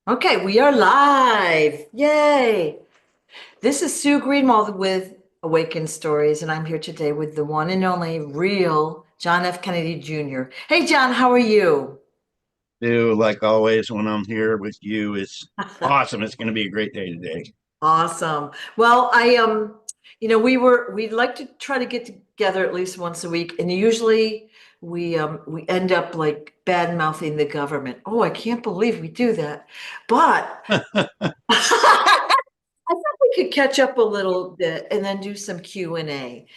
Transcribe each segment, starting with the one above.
Okay, we are live. Yay. This is Sue Greenwald with Awakened Stories, and I'm here today with the one and only real John F. Kennedy Jr. Hey, John, how are you? Do like always when I'm here with you. It's awesome. It's going to be a great day today. Awesome. Well, we'd like to try to get together at least once a week, and usually we end up like bad mouthing the government. Oh, I can't believe we do that. But I thought we could catch up a little bit and then do some Q&A.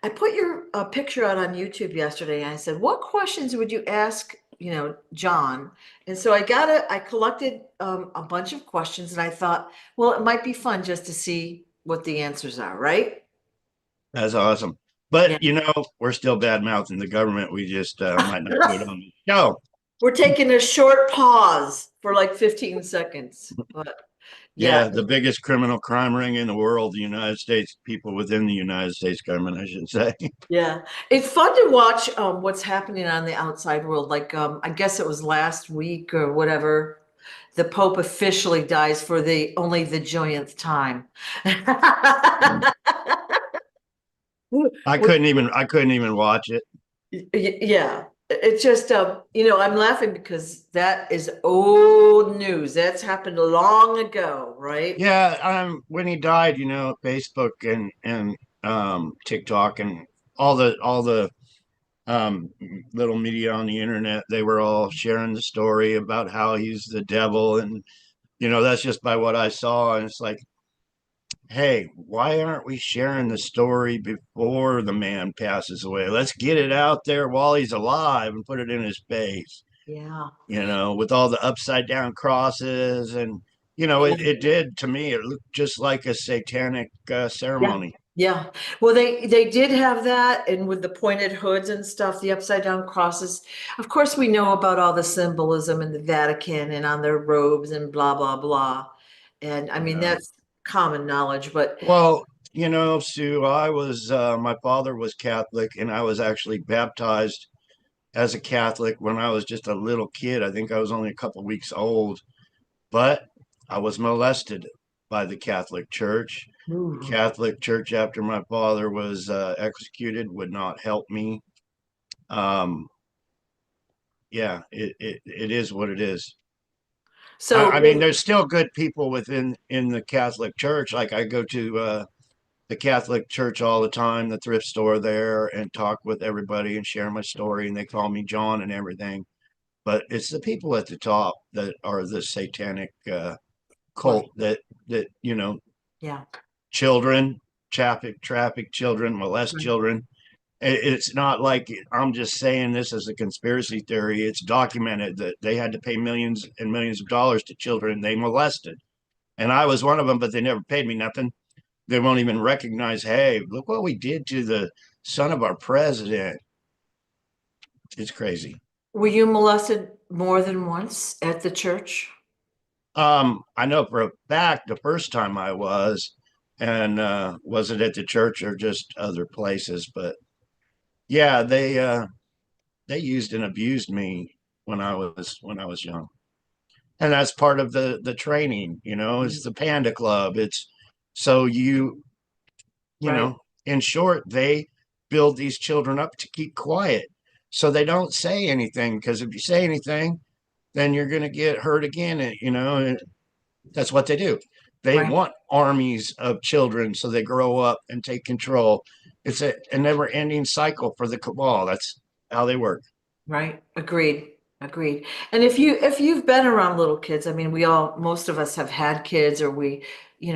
I put your picture out on YouTube yesterday and I said, what questions would you ask, John? And so I collected a bunch of questions and I thought, well, it might be fun just to see what the answers are, right? That's awesome. Yeah. But we're still bad mouthing the government. We just might not do it on the show. We're taking a short pause for like 15 seconds, but yeah. Yeah, the biggest criminal crime ring in the world, the United States, people within the United States government, I should say. Yeah, it's fun to watch what's happening on the outside world. Like I guess it was last week or whatever, the Pope officially dies for the only the joyonth time. I couldn't even watch it. Yeah, it's just I'm laughing because that is old news. That's happened long ago, right? Yeah, when he died, Facebook and TikTok and all the um, little media on the internet, they were all sharing the story about how he's the devil. And, that's just by what I saw. And it's like, hey, why aren't we sharing the story before the man passes away? Let's get it out there while he's alive and put it in his face, Yeah. with all the upside down crosses. And, it did to me, it looked just like a satanic Yeah. ceremony. Yeah. Well, they did have that, and with the pointed hoods and stuff, the upside down crosses. Of course, we know about all the symbolism in the Vatican and on their robes and blah blah blah. And I mean Yeah. that's common knowledge, but Well, Sue, my father was Catholic and I was actually baptized as a Catholic when I was just a little kid. I think I was only a couple weeks old, but I was molested by the Catholic Church. The ooh, Catholic Church, after my father was executed, would not help me. Um, yeah, it is what it is. I, so I mean, there's still good people within in the Catholic Church. Like I go to the Catholic Church all the time, the thrift store there, and talk with everybody and share my story. And they call me John and everything. But it's the people at the top that are the satanic right, cult that yeah, children, traffic children, molest right, children. It's not like I'm just saying this as a conspiracy theory. It's documented that they had to pay millions and millions of dollars to children they molested. And I was one of them, but they never paid me nothing. They won't even recognize, hey, look what we did to the son of our president. It's crazy. were you molested more than once at the church? I know for a fact the first time I was, and was it at the church or just other places? But yeah, they used and abused me when I was young, and that's part of the training. It's Mm, the Panda Club. It's so you right, know, in short, they build these children up to keep quiet so they don't say anything. Because if you say anything, then you're going to get hurt again. And that's what they do. They right. want armies of children so they grow up and take control. It's a never ending cycle for the cabal. That's how they work. Right. Agreed. Agreed. And if you've been around little kids, I mean, most of us have had kids or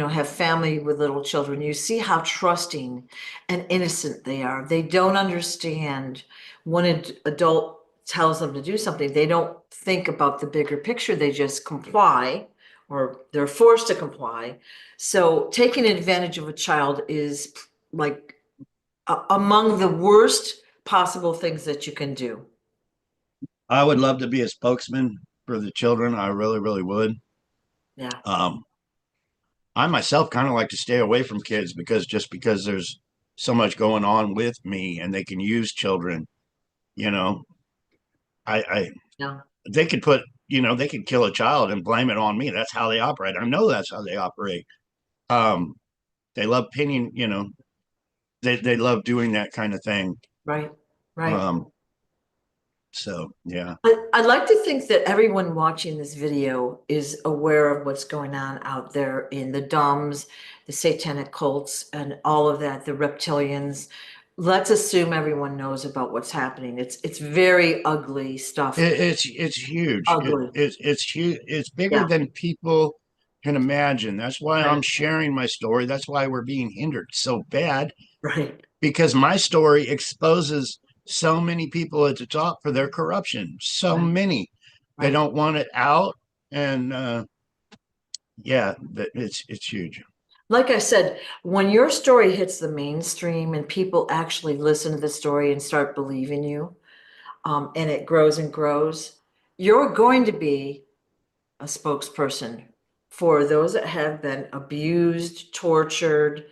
have family with little children. You see how trusting and innocent they are. They don't understand when an adult tells them to do something. They don't think about the bigger picture. They just comply or they're forced to comply. So taking advantage of a child is like among the worst possible things that you can do. I would love to be a spokesman for the children. I really, really would. Yeah. Um, I myself kind of like to stay away from kids because there's so much going on with me and they can use children, you know. I Yeah. they could put they could kill a child and blame it on me. That's how they operate. I know that's how they operate. Um, they love pinning, they love doing that kind of thing. Right, right. Um, so yeah. I'd like to think that everyone watching this video is aware of what's going on out there in the DOMs, the satanic cults, and all of that, the reptilians. Let's assume everyone knows about what's happening. It's very ugly stuff. It's huge. Ugly. It's huge. It's bigger Yeah, than people can imagine. That's why I'm right, sharing my story. That's why we're being hindered so bad, right, because my story exposes so many people at the top for their corruption. So right, many. They right. don't want it out, and yeah, it's huge. Like I said, when your story hits the mainstream and people actually listen to the story and start believing you, and it grows and grows, you're going to be a spokesperson for those that have been abused, tortured,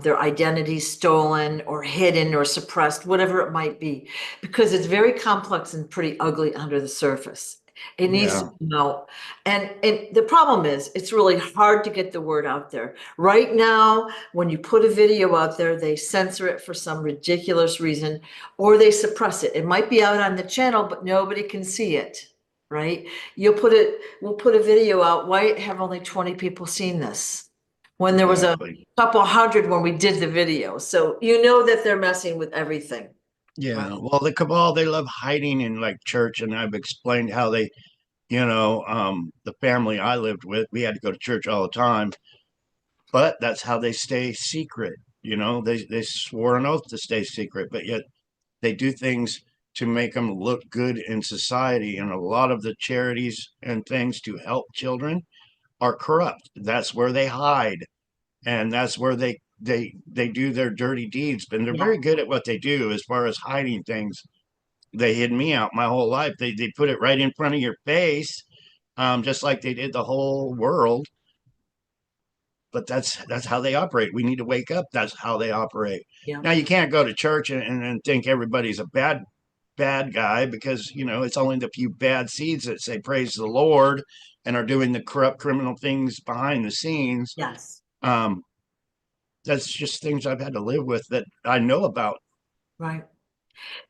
their identity stolen or hidden or suppressed, whatever it might be, because it's very complex and pretty ugly under the surface. It needs to Yeah, be out. And the problem is, it's really hard to get the word out there. Right now, when you put a video out there, they censor it for some ridiculous reason, or they suppress it. It might be out on the channel, but nobody can see it, right? We'll put a video out. Why have only 20 people seen this? When there was a exactly. couple hundred when we did the video. So you know that they're messing with everything. Right. Yeah. Well, the cabal, they love hiding in like church, and I've explained how they, the family I lived with, we had to go to church all the time, but that's how they stay secret. They swore an oath to stay secret, but yet they do things to make them look good in society. And a lot of the charities and things to help children are corrupt. That's where they hide, and that's where they do their dirty deeds. But they're Yeah. very good at what they do as far as hiding things. They hid me out my whole life. They put it right in front of your face, just like they did the whole world. But that's how they operate. We need to wake up. That's how they operate. Yeah. Now you can't go to church and think everybody's a bad guy, because it's only the few bad seeds that say praise the Lord and are doing the corrupt criminal things behind the scenes. Yes. Um, that's just things I've had to live with that I know about. Right.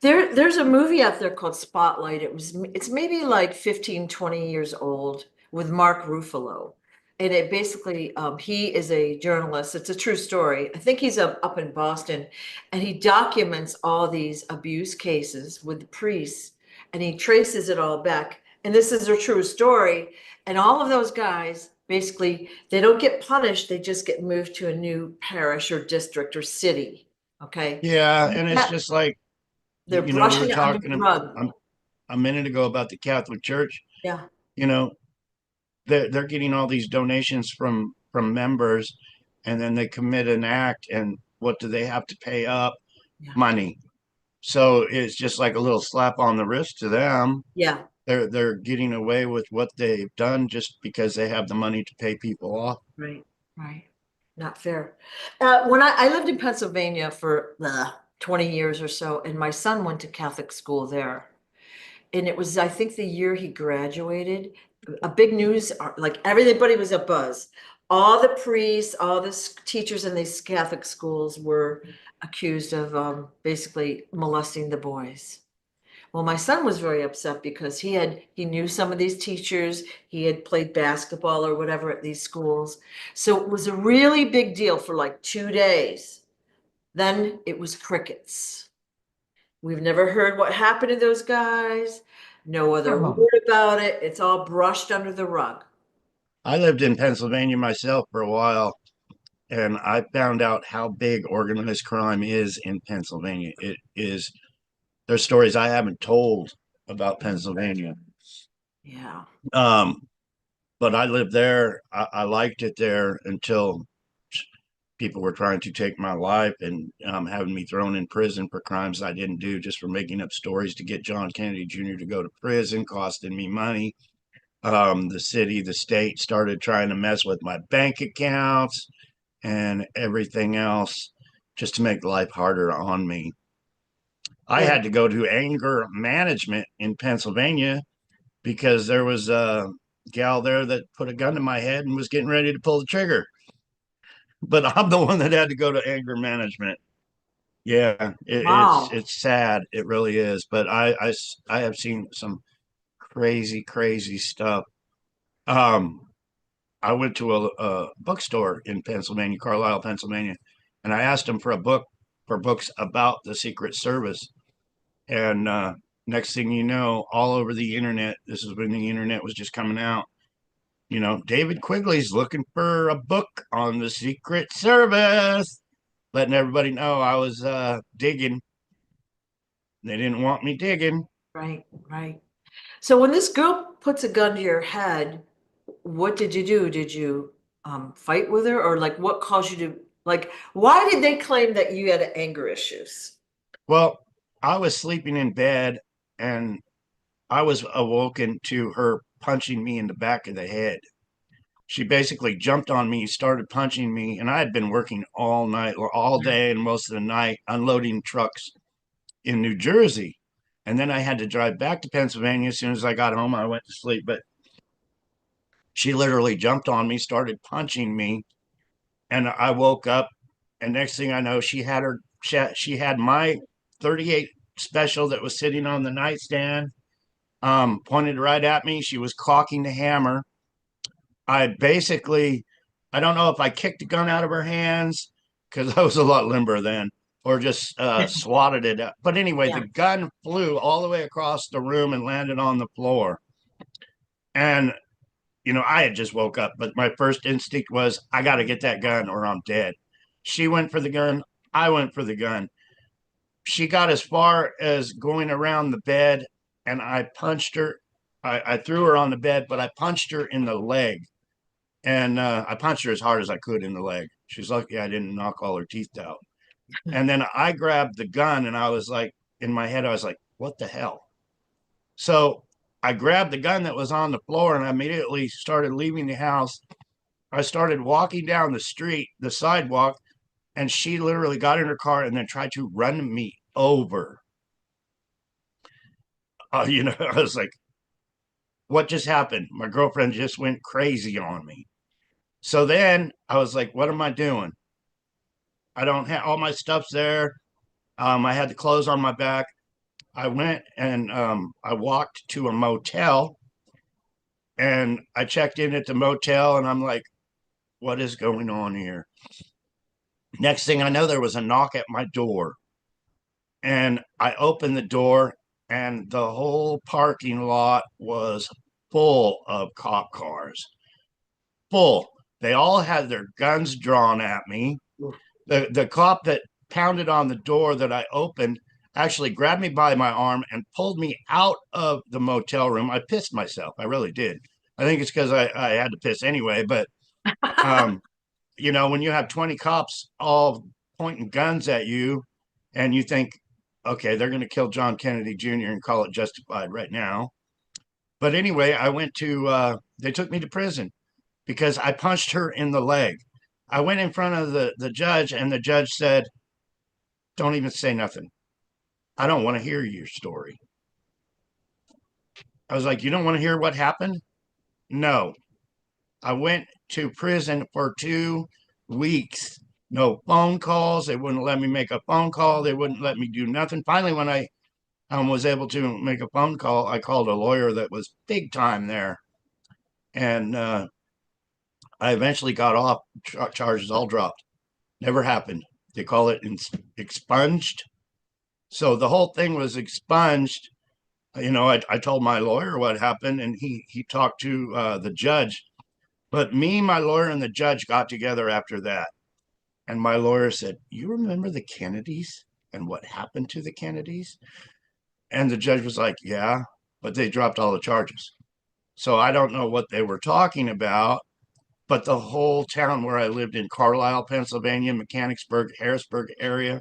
There's a movie out there called Spotlight. It's maybe like 15, 20 years old with Mark Ruffalo. And it basically, he is a journalist. It's a true story. I think he's up in Boston, and he documents all these abuse cases with the priests, and he traces it all back. And this is a true story. And all of those guys, basically, they don't get punished. They just get moved to a new parish or district or city. Okay. Yeah, and it's just like, They're we were brushing it under the talking rug. a minute ago about the Catholic Church. Yeah, You know, they're getting all these donations from members, and then they commit an act, and what do they have to pay up? yeah, Money. So it's just like a little slap on the wrist to them. yeah, They're getting away with what they've done just because they have the money to pay people off. right, right. Not fair. When I lived in Pennsylvania for 20 years or so, and my son went to Catholic school there. And it was, I think, the year he graduated, a big news, like everybody was a buzz. All the priests, all the teachers in these Catholic schools were accused of basically molesting the boys. Well, my son was very upset because he knew some of these teachers, he had played basketball or whatever at these schools. So it was a really big deal for like 2 days. Then it was crickets. We've never heard what happened to those guys. No other Oh. word about it. It's all brushed under the rug. I lived in Pennsylvania myself for a while, and I found out how big organized crime is in Pennsylvania. It is, there's stories I haven't told about Pennsylvania. Yeah. Um, but I lived there. I liked it there until people were trying to take my life, and having me thrown in prison for crimes I didn't do, just for making up stories to get John Kennedy Jr. to go to prison, costing me money. The city, the state started trying to mess with my bank accounts and everything else, just to make life harder on me. I Yeah. had to go to anger management in Pennsylvania because there was a gal there that put a gun to my head and was getting ready to pull the trigger. But I'm the one that had to go to anger management. Yeah, Wow. it's sad. It really is. But I have seen some crazy, crazy stuff. Um, I went to a bookstore in Pennsylvania, Carlisle, Pennsylvania, and I asked them for a book for books about the Secret Service. And next thing you know, all over the internet, this is when the internet was just coming out. David Quigley's looking for a book on the Secret Service, letting everybody know I was digging. They didn't want me digging. Right, right. So when this girl puts a gun to your head, what did you do? Did you fight with her, or like what caused you to like? Why did they claim that you had anger issues? Well, I was sleeping in bed and I was awoken to her punching me in the back of the head. She basically jumped on me, started punching me, and I had been working all night or all day and most of the night unloading trucks in New Jersey. And then I had to drive back to Pennsylvania. As soon as I got home, I went to sleep. But she literally jumped on me, started punching me, and I woke up. And next thing I know, she had my 38 special that was sitting on the nightstand, pointed right at me. She was cocking the hammer. I basically, I don't know if I kicked the gun out of her hands because I was a lot limber then, or just swatted it up. But anyway, Yeah. the gun flew all the way across the room and landed on the floor. And, I had just woke up, but my first instinct was, I got to get that gun or I'm dead. She went for the gun. I went for the gun. She got as far as going around the bed, and I punched her. I threw her on the bed, but I punched her in the leg. And I punched her as hard as I could in the leg. She's lucky I didn't knock all her teeth out. And then I grabbed the gun and I was like, in my head, I was like, what the hell? So I grabbed the gun that was on the floor and I immediately started leaving the house. I started walking down the street, the sidewalk, and she literally got in her car and then tried to run me over. I was like, what just happened? My girlfriend just went crazy on me. So then I was like, what am I doing? I don't have all my stuff's there. I had the clothes on my back. I went and I walked to a motel and I checked in at the motel and I'm like, what is going on here? Next thing I know, there was a knock at my door and I opened the door and the whole parking lot was full of cop cars, full. They all had their guns drawn at me. The cop that pounded on the door that I opened actually grabbed me by my arm and pulled me out of the motel room. I pissed myself. I really did. I think it's because I had to piss anyway. But, um, when you have 20 cops all pointing guns at you and you think, okay, they're going to kill John Kennedy Jr. and call it justified right now. But anyway, they took me to prison because I punched her in the leg. I went in front of the judge, and the judge said, don't even say nothing. I don't want to hear your story. I was like, you don't want to hear what happened? No. I went to prison for 2 weeks. No phone calls. They wouldn't let me make a phone call. They wouldn't let me do nothing. Finally, when I was able to make a phone call, I called a lawyer that was big time there. And I eventually got off, charges all dropped. Never happened. They call it expunged. So the whole thing was expunged. I told my lawyer what happened, and he talked to the judge. But me, my lawyer, and the judge got together after that. And my lawyer said, you remember the Kennedys and what happened to the Kennedys? And the judge was like, yeah, but they dropped all the charges. So I don't know what they were talking about, but the whole town where I lived in Carlisle, Pennsylvania, Mechanicsburg, Harrisburg area,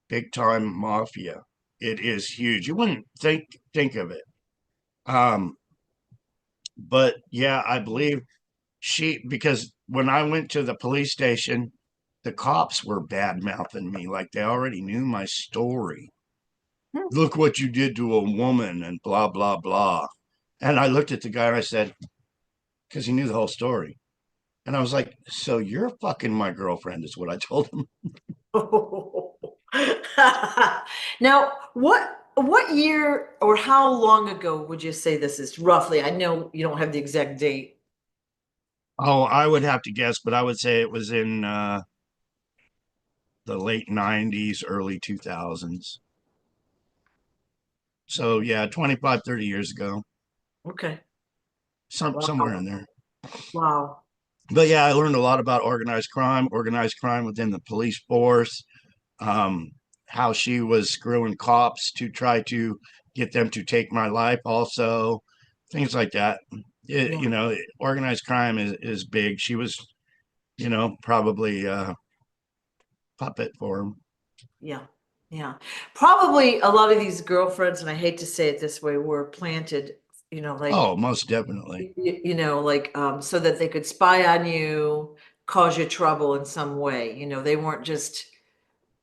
big time mafia. It is huge. You wouldn't think of it. Um, but yeah, I believe because when I went to the police station, the cops were bad mouthing me like they already knew my story. Look what you did to a woman and blah blah blah. And I looked at the guy and I said, because he knew the whole story. And I was like, so you're fucking my girlfriend, is what I told him. Now, what year or how long ago would you say this is roughly? I know you don't have the exact date. Oh, I would have to guess, but I would say it was in the late 90s, early 2000s. So yeah, 25, 30 years ago, Okay. somewhere Wow. in there. Wow. But yeah, I learned a lot about organized crime within the police force, um, how she was screwing cops to try to get them to take my life, also things like that. Yeah. Organized crime is big. She was, probably a puppet for him. Yeah. Yeah. Probably a lot of these girlfriends, and I hate to say it this way, were planted, like Oh, most definitely. so that they could spy on you, cause you trouble in some way. They weren't just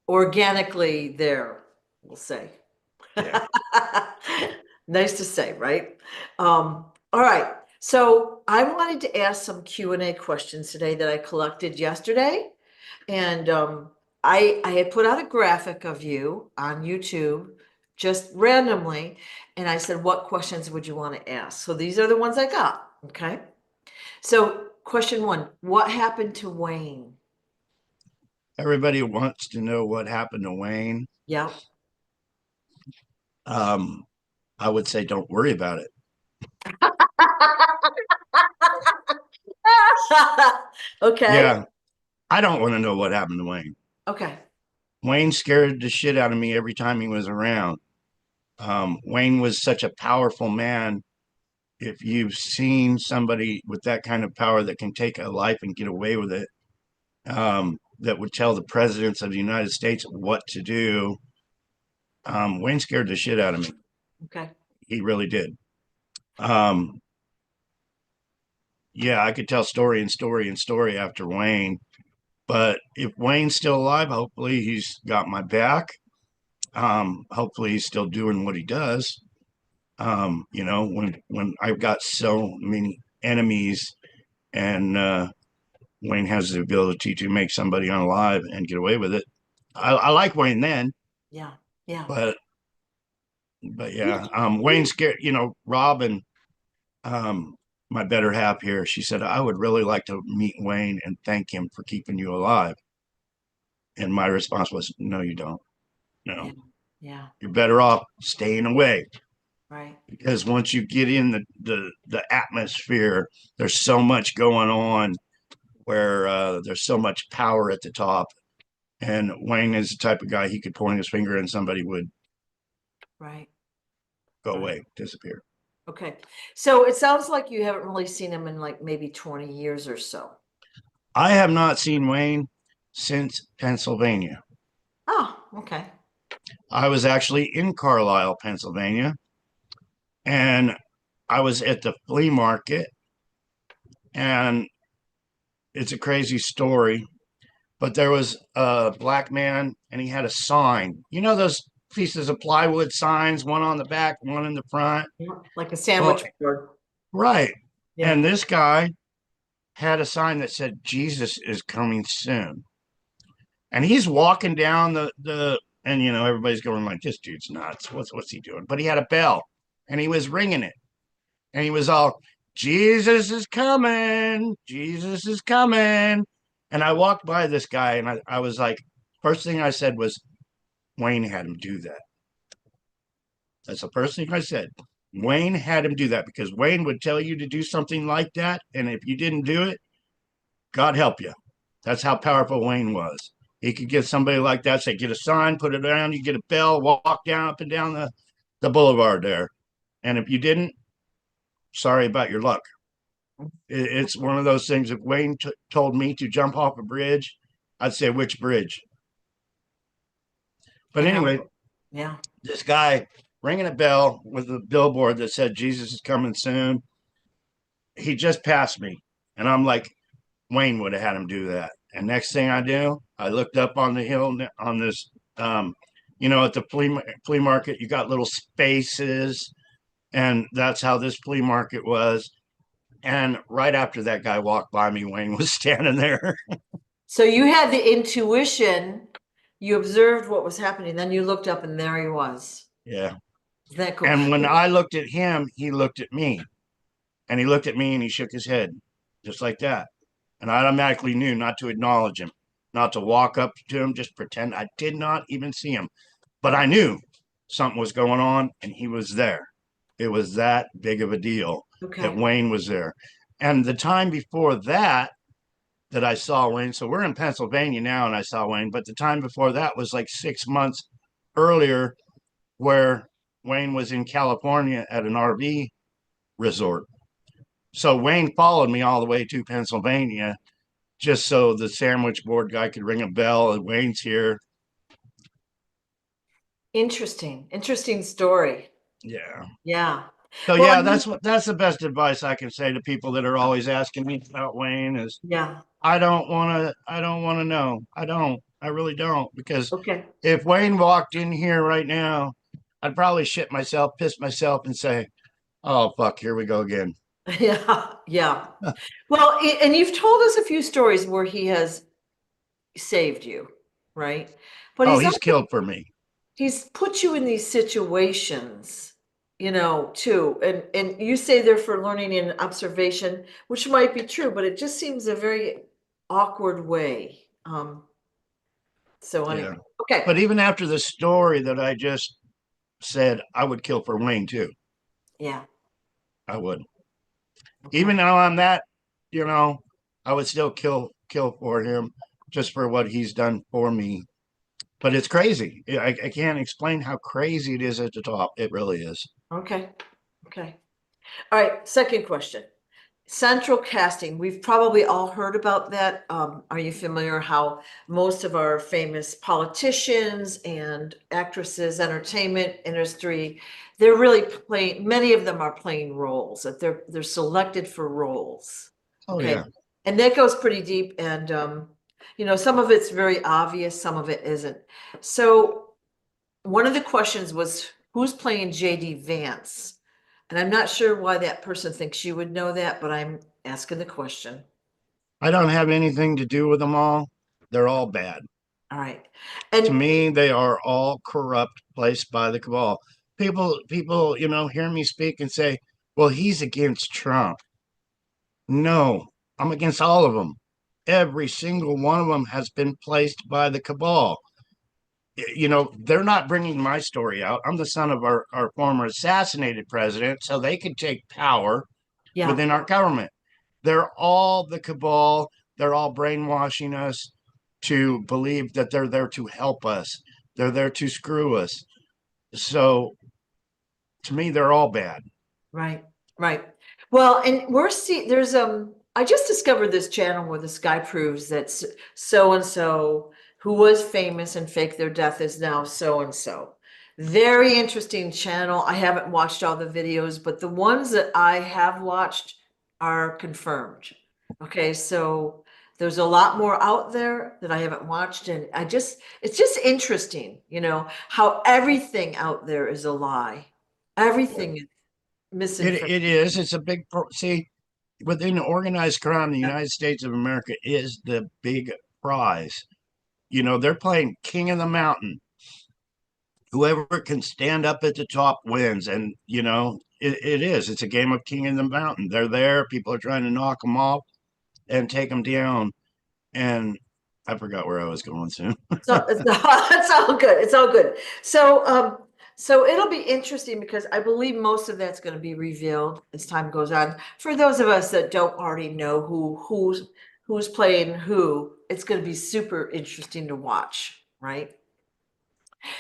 organically there, we'll say. Yeah. Nice to say, right? All right. So I wanted to ask some Q&A questions today that I collected yesterday. And I had put out a graphic of you on YouTube just randomly. And I said, what questions would you want to ask? So these are the ones I got. Okay. So question one, what happened to Wayne? Everybody wants to know what happened to Wayne. Yeah. Um, I would say don't worry about it. Okay. Yeah, I don't want to know what happened to Wayne. Okay. Wayne scared the shit out of me every time he was around. Wayne was such a powerful man. If you've seen somebody with that kind of power that can take a life and get away with it, that would tell the presidents of the United States what to do, Wayne scared the shit out of me. Okay. He really did. Um, yeah, I could tell story and story and story after Wayne. But if Wayne's still alive, hopefully he's got my back. Hopefully he's still doing what he does. When I've got so many enemies and Wayne has the ability to make somebody unalive and get away with it. I like Wayne then, Yeah. Yeah. but yeah, Wayne scared. Rob and um, my better half here. She said I would really like to meet Wayne and thank him for keeping you alive. And my response was, no, you don't. No, Yeah. Yeah. you're better off staying away Right. because once you get in the atmosphere, there's so much going on where there's so much power at the top. And Wayne is the type of guy he could point his finger and somebody would Right. go Right. away, disappear. Okay. So it sounds like you haven't really seen him in like maybe 20 years or so. I have not seen Wayne since Pennsylvania. Oh, okay. I was actually in Carlisle, Pennsylvania, and I was at the flea market, and it's a crazy story, but there was a black man and he had a sign. You know those pieces of plywood signs, one on the back, one in the front? Yeah. Like a Well, sandwich board. right. Yeah. And this guy had a sign that said Jesus is coming soon. And he's walking down the and everybody's going like, this dude's nuts. What's he doing? But he had a bell and he was ringing it. And he was all, Jesus is coming, Jesus is coming. And I walked by this guy and I was like, first thing I said was, Wayne had him do that. That's the first thing I said. Wayne had him do that because Wayne would tell you to do something like that. And if you didn't do it, God help you. That's how powerful Wayne was. He could get somebody like that, say, get a sign, put it down, you get a bell, walk down up and down the boulevard there. And if you didn't, sorry about your luck. It's one of those things. If Wayne told me to jump off a bridge, I'd say, which bridge? But Yeah. anyway, Yeah. this guy ringing a bell with a billboard that said, Jesus is coming soon. He just passed me. And I'm like, Wayne would have had him do that. And next thing I do, I looked up on the hill on this, at the flea market, you got little spaces And that's how this flea market was. And right after that guy walked by me, Wayne was standing there. So you had the intuition, you observed what was happening, then you looked up and there he was. Yeah. Isn't that cool? And when I looked at him, he looked at me. And he looked at me and he shook his head just like that. And I automatically knew not to acknowledge him, not to walk up to him, just pretend I did not even see him. But I knew something was going on and he was there. It was that big of a deal that Okay. Wayne was there. And the time before that, that I saw Wayne, so we're in Pennsylvania now and I saw Wayne, but the time before that was like 6 months earlier where Wayne was in California at an RV resort. So Wayne followed me all the way to Pennsylvania just so the sandwich board guy could ring a bell and Wayne's here. Interesting. Interesting story. Yeah. Yeah. So Well, yeah, that's the best advice I can say to people that are always asking me about Wayne is yeah. I don't want to know. I don't. I really don't because Okay. if Wayne walked in here right now, I'd probably shit myself, piss myself and say, "Oh fuck, here we go again." Yeah. Yeah. Well, and you've told us a few stories where he has saved you, right? But Oh, he's he's also killed for me. he's put you in these situations, too. And you say they're for learning and observation, which might be true, but it just seems a very awkward way. So Yeah. anyway, okay. But even after the story that I just said, I would kill for Wayne too. Yeah. I would. Okay. Even though I'm that, you know, I would still kill for him just for what he's done for me. But it's crazy. I can't explain how crazy it is at the top. It really is. Okay. Okay. All right. Second question. Central casting. We've probably all heard about that. Are you familiar how most of our famous politicians and actresses, entertainment industry, they're really playing, many of them are playing roles, that they're selected for roles. Oh Okay. yeah. And that goes pretty deep. And some of it's very obvious, some of it isn't. So one of the questions was who's playing JD Vance? And I'm not sure why that person thinks you would know that, but I'm asking the question. I don't have anything to do with them all. They're all bad. All right. To And me, they are all corrupt, placed by the cabal. People, hear me speak and say, "Well, he's against Trump." No, I'm against all of them. Every single one of them has been placed by the cabal. They're not bringing my story out. I'm the son of our former assassinated president, so they can take power yeah, within our government. They're all the cabal. They're all brainwashing us to believe that they're there to help us. They're there to screw us. So to me, they're all bad. right, right. Well, and we're seeing there's I just discovered this channel where this guy proves that so and so who was famous and faked their death is now so and so. Very interesting channel. I haven't watched all the videos, but the ones that I have watched are confirmed. Okay, so there's a lot more out there that I haven't watched, and it's just interesting, how everything out there is a lie. Everything is misinformation. It is. It's a big see within organized crime. The United States of America is the big prize. They're playing king of the mountain. Whoever can stand up at the top wins, and it is. It's a game of king of the mountain. They're there. People are trying to knock them off and take them down. And I forgot where I was going soon. So it's all good. It's all good. So it'll be interesting because I believe most of that's going to be revealed as time goes on. For those of us that don't already know who's playing who, it's going to be super interesting to watch, right?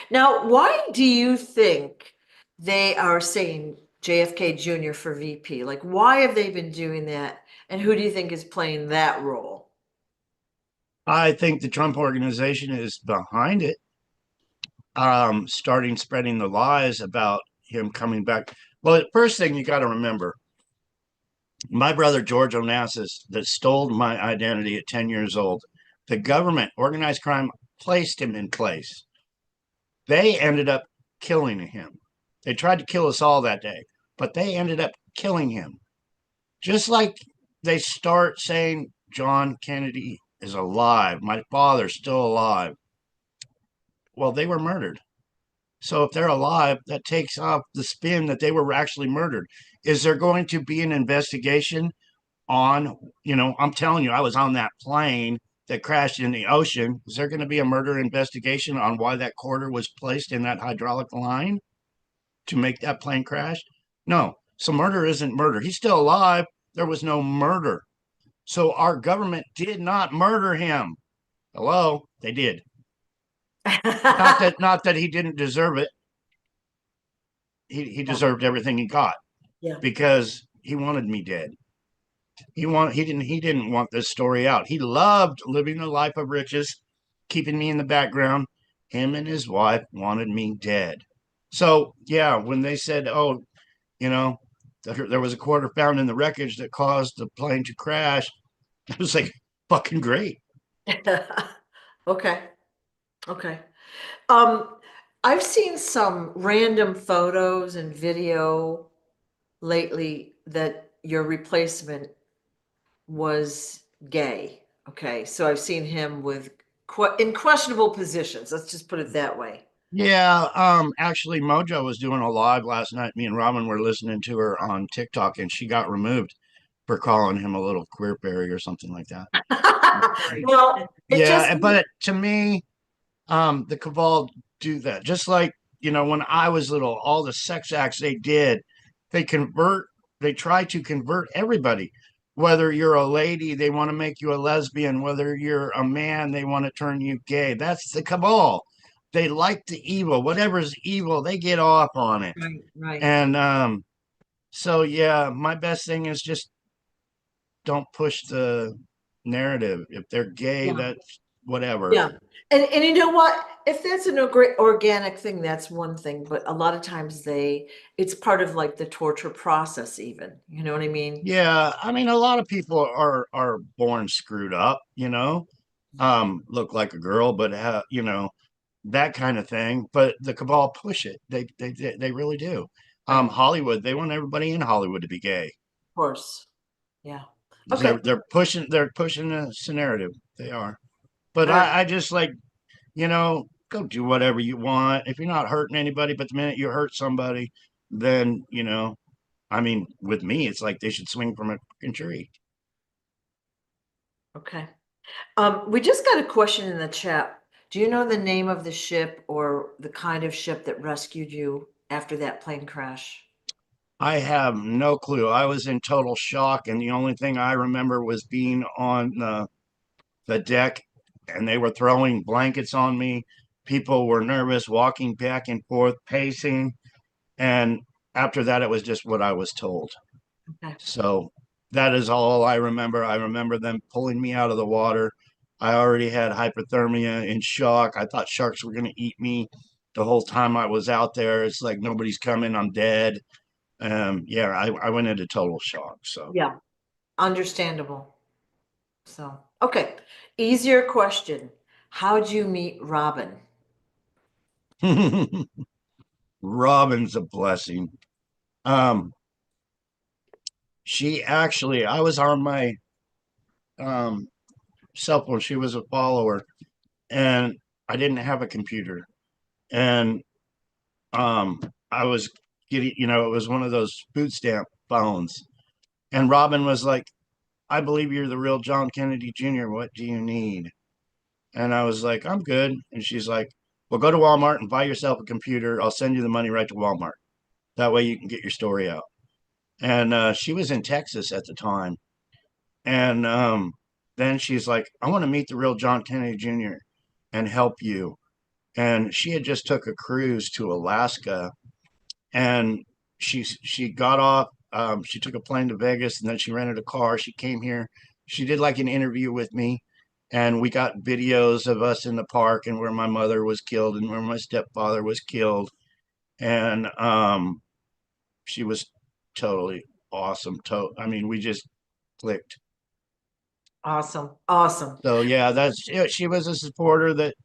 Now, why do you think they are saying JFK Jr. for VP? Like, why have they been doing that? And who do you think is playing that role? I think the Trump organization is behind it, starting spreading the lies about him coming back. Well, the first thing you got to remember, my brother George Onassis that stole my identity at 10 years old, the government, organized crime, placed him in place. They ended up killing him. They tried to kill us all that day. but they ended up killing him. Just like they start saying John Kennedy is alive, my father's still alive. Well, they were murdered. So if they're alive, that takes off the spin that they were actually murdered. Is there going to be an investigation on, I'm telling you, I was on that plane that crashed in the ocean. Is there going to be a murder investigation on why that quarter was placed in that hydraulic line to make that plane crash? No. So murder isn't murder. He's still alive. There was no murder. So our government did not murder him. Hello, they did. Not that he didn't deserve it. He Yeah, deserved everything he got yeah. because he wanted me dead. He didn't want this story out. He loved living a life of riches, keeping me in the background. Him and his wife wanted me dead. So yeah, when they said, "Oh, you know, there was a quarter found in the wreckage that caused the plane to crash," I was like, "Fucking great." Okay, okay. Um, I've seen some random photos and video lately that your replacement was gay. Okay, so I've seen him with in questionable positions. Let's just put it that way. Yeah, actually, Mojo was doing a live last night. Me and Robin were listening to her on TikTok, and she got removed for calling him a little queer berry or something like that. Well, it just, Yeah, but to me, the Cabal do that. Just like, when I was little, all the sex acts they did, they convert, they try to convert everybody. Whether you're a lady, they want to make you a lesbian. Whether you're a man, they want to turn you gay. That's the Cabal. They like the evil. Whatever's evil, they get off on it. right, right. And so yeah, my best thing is just don't push the narrative. If they're gay, Yeah. that's whatever. Yeah. And you know what? If that's an organic thing, that's one thing, but a lot of times it's part of like the torture process even. You know what I mean? Yeah, I mean, a lot of people are born screwed up, look like a girl, but that kind of thing. But the Cabal push it. They really do. Right. Of Hollywood, they want everybody in Hollywood to be gay. course. Yeah. They're Okay. they're pushing this narrative. They are. But All right. I just like, go do whatever you want. If you're not hurting anybody, but the minute you hurt somebody, then, I mean, with me, it's like they should swing from a fucking tree. Okay. We just got a question in the chat. Do you know the name of the ship or the kind of ship that rescued you after that plane crash? I have no clue. I was in total shock, and the only thing I remember was being on the deck, and they were throwing blankets on me. People were nervous, walking back and forth, pacing, and after that, it was just what I was told. Okay. So that is all I remember. I remember them pulling me out of the water. I already had hypothermia and shock. I thought sharks were going to eat me the whole time I was out there. It's like nobody's coming. I'm dead. Yeah, I went into total shock. So Yeah. Understandable. So, okay. Easier question. How'd you meet Robin? Robin's a blessing. Um, I was on my um cell phone. She was a follower, and I didn't have a computer. And um, I was getting, it was one of those food stamp phones. And Robin was like, "I believe you're the real John Kennedy Jr. What do you need?" And I was like, "I'm good." And she's like, "Well, go to Walmart and buy yourself a computer. I'll send you the money right to Walmart. That way you can get your story out." And she was in Texas at the time. And then she's like, "I want to meet the real John Kennedy Jr. and help you." And she had just took a cruise to Alaska, and she got off. She took a plane to Vegas, and then she rented a car. She came here. She did like an interview with me, and we got videos of us in the park and where my mother was killed and where my stepfather was killed. And she was totally awesome. I mean, we just clicked. Awesome. Awesome. So yeah, she was a supporter that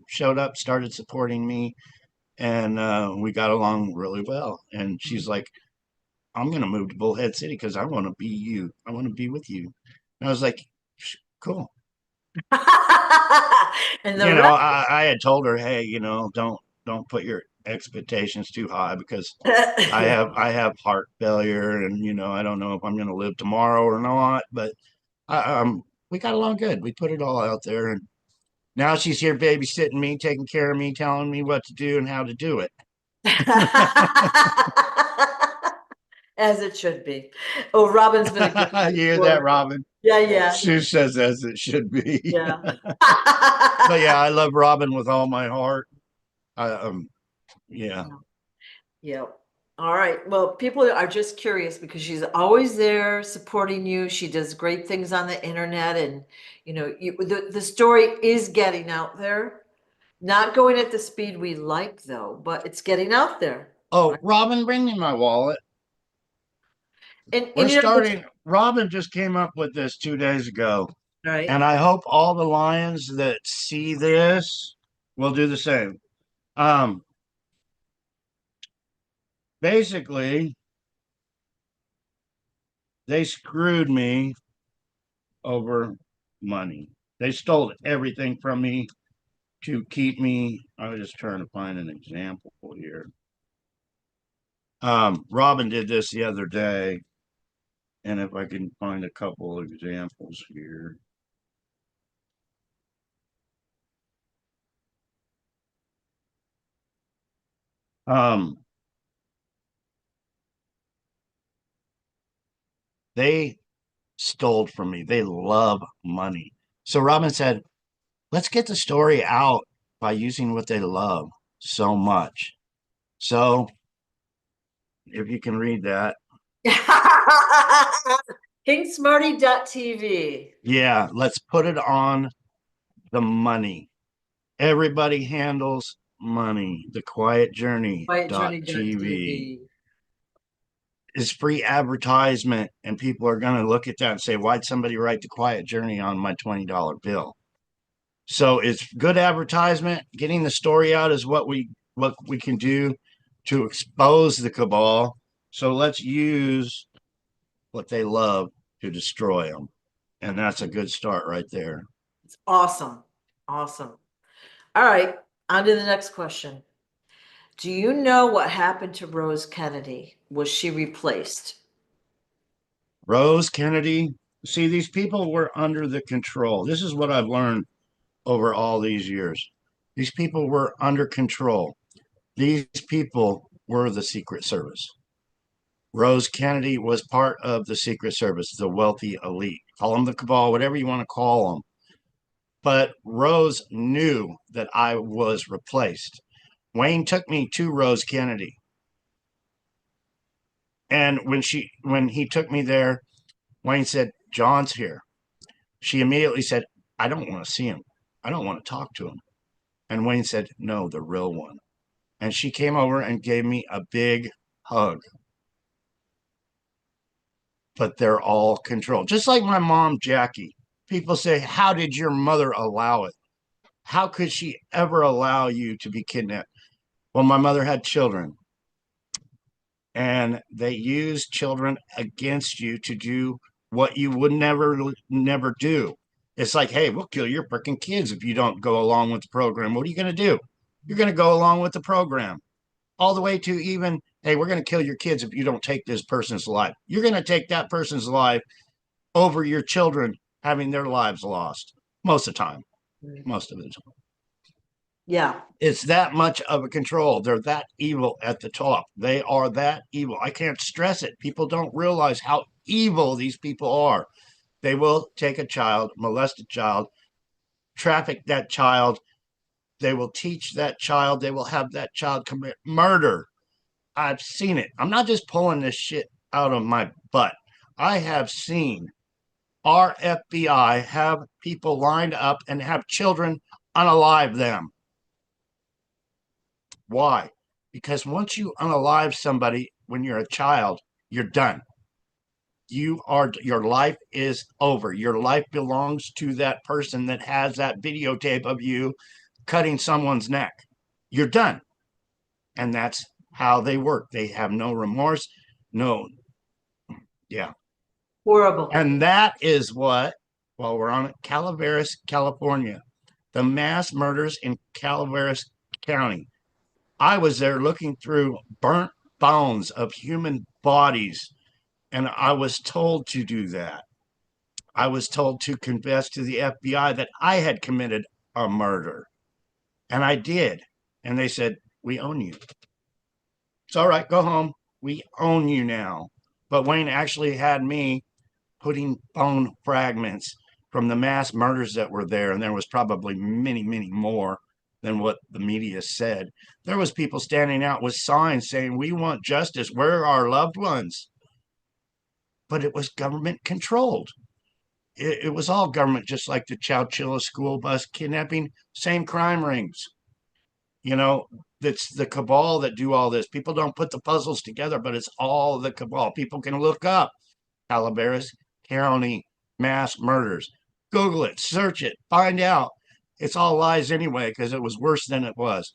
showed up, started supporting me. and we got along really well. And she's like, I'm going to move to Bullhead City because I want to be you. I want to be with you. And I was like, cool. And the You know, rest. I had told her, hey, don't put your expectations too high because I have heart failure, and I don't know if I'm going to live tomorrow or not. But we got along good. We put it all out there, and now she's here babysitting me, taking care of me, telling me what to do and how to do it. As it should be. Oh, Robin's been a You great hear that, sport. Robin? Yeah, yeah, Sue says as it should be. yeah. But yeah, I love Robin with all my heart. Yeah. Yeah. All right. Well, people are just curious because she's always there supporting you. She does great things on the internet, and the story is getting out there. Not going at the speed we like, though, but it's getting out there. Oh, Right. Robin, bring me my wallet. We're And starting. Robin just came up with this 2 days ago, right. and I hope all the lions that see this will do the same. Um, Basically, they screwed me over money. They stole everything from me to keep me. I was just trying to find an example here. Robin did this the other day, and if I can find a couple of examples here. Um, they stole from me. They love money. So Robin said, let's get the story out by using what they love so much. So if you can read that, KingSmarty.tv. yeah, let's put it on the money. Everybody handles money. The Quiet Journey TV QuietJourney.tv. is free advertisement, and people are going to look at that and say, why'd somebody write The Quiet Journey on my $20 bill? So it's good advertisement. Getting the story out is what we can do to expose the cabal. So let's use what they love to destroy them. And that's a good start right there. It's awesome. Awesome. All right. On to the next question. Do you know what happened to Rose Kennedy? Was she replaced? Rose Kennedy, see, these people were under the control. This is what I've learned over all these years. These people were under control. These people were the Secret Service. Rose Kennedy was part of the Secret Service, the wealthy elite. Call them the cabal, whatever you want to call them. But Rose knew that I was replaced. Wayne took me to Rose Kennedy. And when he took me there, Wayne said, John's here. She immediately said, I don't want to see him. I don't want to talk to him. And Wayne said, no, the real one. And she came over and gave me a big hug. But they're all controlled. Just like my mom, Jackie. People say, how did your mother allow it? How could she ever allow you to be kidnapped? Well, my mother had children, and they used children against you to do what you would never do. It's like, hey, we'll kill your freaking kids if you don't go along with the program. What are you going to do? You're going to go along with the program, all the way to even, hey, we're going to kill your kids if you don't take this person's life. You're going to take that person's life over your children having their lives lost most of the time. Most of the time. Yeah. It's that much of a control. They're that evil at the top. They are that evil. I can't stress it. People don't realize how evil these people are. They will take a child, molest a child, traffic that child. They will teach that child. They will have that child commit murder. I've seen it. I'm not just pulling this shit out of my butt. I have seen our FBI have people lined up and have children unalive them. Why? Because once you unalive somebody when you're a child, you're done. Your life is over. Your life belongs to that person that has that videotape of you cutting someone's neck. You're done. And that's how they work. They have no remorse. No, yeah. Horrible. And that is what, while we're on it, Calaveras, California, the mass murders in Calaveras County. I was there looking through burnt bones of human bodies, and I was told to do that. I was told to confess to the FBI that I had committed a murder, and I did. And they said, "We own you. It's all right, go home. We own you now." But Wayne actually had me putting bone fragments from the mass murders that were there, and there was probably many, many more than what the media said. There was people standing out with signs saying, "We want justice. Where are our loved ones?" But it was government controlled. It was all government, just like the Chowchilla school bus kidnapping, same crime rings. You know, it's the cabal that do all this. People don't put the puzzles together, but it's all the cabal. People can look up Calaveras County mass murders. Google it, search it, find out. It's all lies anyway, because it was worse than it was.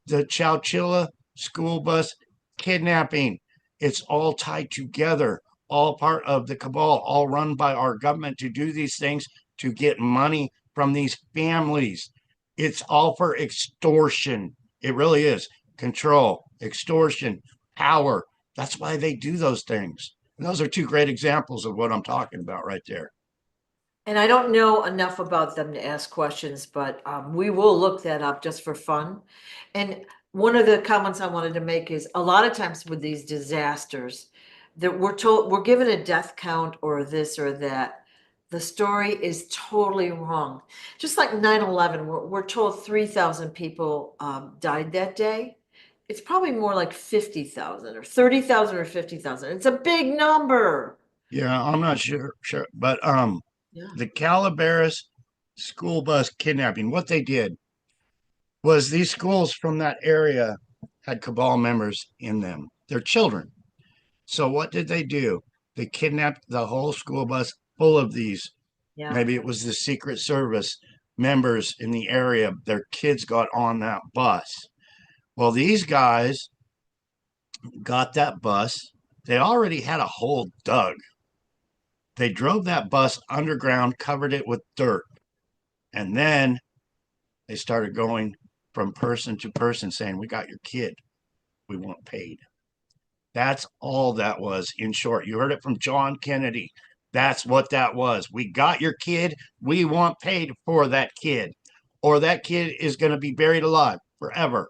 The Chowchilla school bus kidnapping, it's all tied together, all part of the cabal, all run by our government to do these things to get money from these families. It's all for extortion. It really is. Control, extortion, power. That's why they do those things. And those are two great examples of what I'm talking about right there. And I don't know enough about them to ask questions, but we will look that up just for fun. And one of the comments I wanted to make is a lot of times with these disasters that we're told we're given a death count or this or that. The story is totally wrong. Just like 9/11, we're told 3,000 people died that day. It's probably more like 50,000 or 30,000 or 50,000. It's a big number. Yeah, I'm not sure, but Yeah. the Calaveras school bus kidnapping, what they did was these schools from that area had cabal members in them. They're children. So what did they do? They kidnapped the whole school bus full of these. Yeah. Maybe it was the Secret Service members in the area. Their kids got on that bus. Well, these guys got that bus. They already had a hole dug. They drove that bus underground, covered it with dirt, and then they started going from person to person saying, "We got your kid. We want paid." That's all that was, in short. You heard it from John Kennedy. That's what that was. We got your kid. We want paid for that kid, or that kid is going to be buried alive forever.